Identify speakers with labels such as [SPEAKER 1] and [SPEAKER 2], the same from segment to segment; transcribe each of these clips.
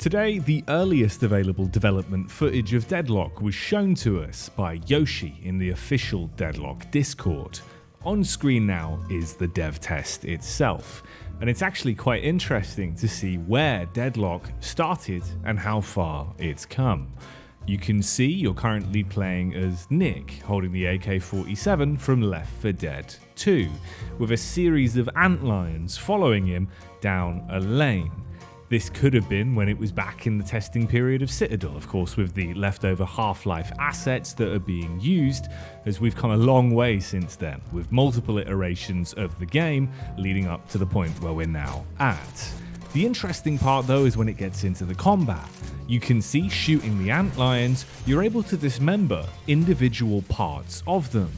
[SPEAKER 1] Today, the earliest available development footage of Deadlock was shown to us by Yoshi in the official Deadlock Discord. On screen now is the dev test itself, and it's actually quite interesting to see where Deadlock started and how far it's come. You can see you're currently playing as Nick, holding the AK-47 from Left 4 Dead 2, with a series of antlions following him down a lane. This could have been when it was back in the testing period of Citadel, of course, with the leftover Half-Life assets that are being used, as we've come a long way since then, with multiple iterations of the game leading up to the point where we're now at. The interesting part though is when it gets into the combat. You can see shooting the antlions, you're able to dismember individual parts of them,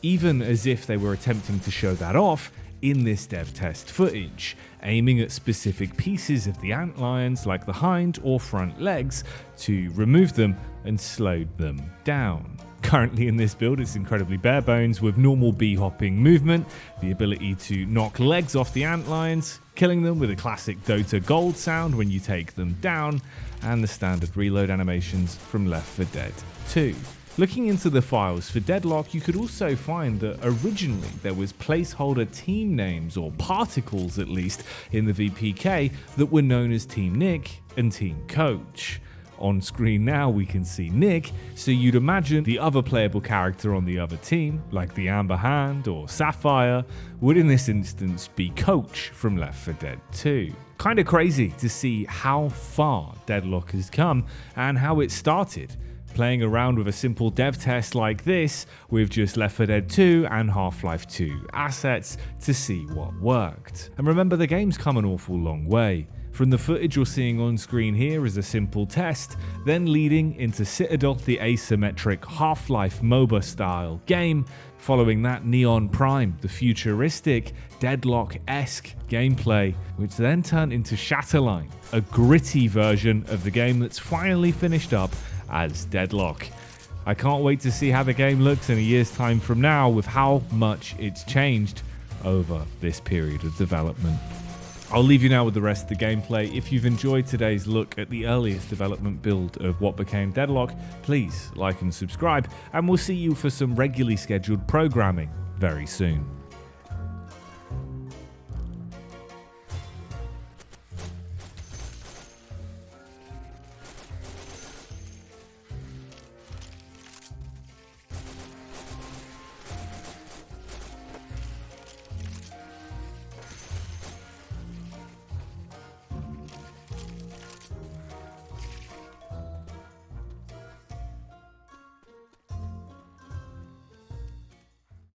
[SPEAKER 1] even as if they were attempting to show that off in this dev test footage, aiming at specific pieces of the antlions like the hind or front legs to remove them and slow them down. Currently in this build it's incredibly bare bones with normal bee-hopping movement, the ability to knock legs off the antlions, killing them with a classic Dota gold sound when you take them down, and the standard reload animations from Left 4 Dead 2. Looking into the files for Deadlock, you could also find that originally there was placeholder team names, or particles at least, in the VPK that were known as Team Nick and Team Coach. On screen now we can see Nick, so you'd imagine the other playable character on the other team, like the Amber Hand or Sapphire, would in this instance be Coach from Left 4 Dead 2. Kinda crazy to see how far Deadlock has come and how it started. Playing around with a simple dev test like this with just Left 4 Dead 2 and Half-Life 2 assets to see what worked. And remember, the game's come an awful long way. From the footage you're seeing on screen here is a simple test, then leading into Citadel, the asymmetric Half-Life MOBA style game, following that Neon Prime, the futuristic Deadlock-esque gameplay, which then turned into Shadowline, a gritty version of the game that's finally finished up as Deadlock. I can't wait to see how the game looks in a year's time from now with how much it's changed over this period of development. I'll leave you now with the rest of the gameplay. If you've enjoyed today's look at the earliest development build of what became Deadlock, please like and subscribe, and we'll see you for some regularly scheduled programming very soon.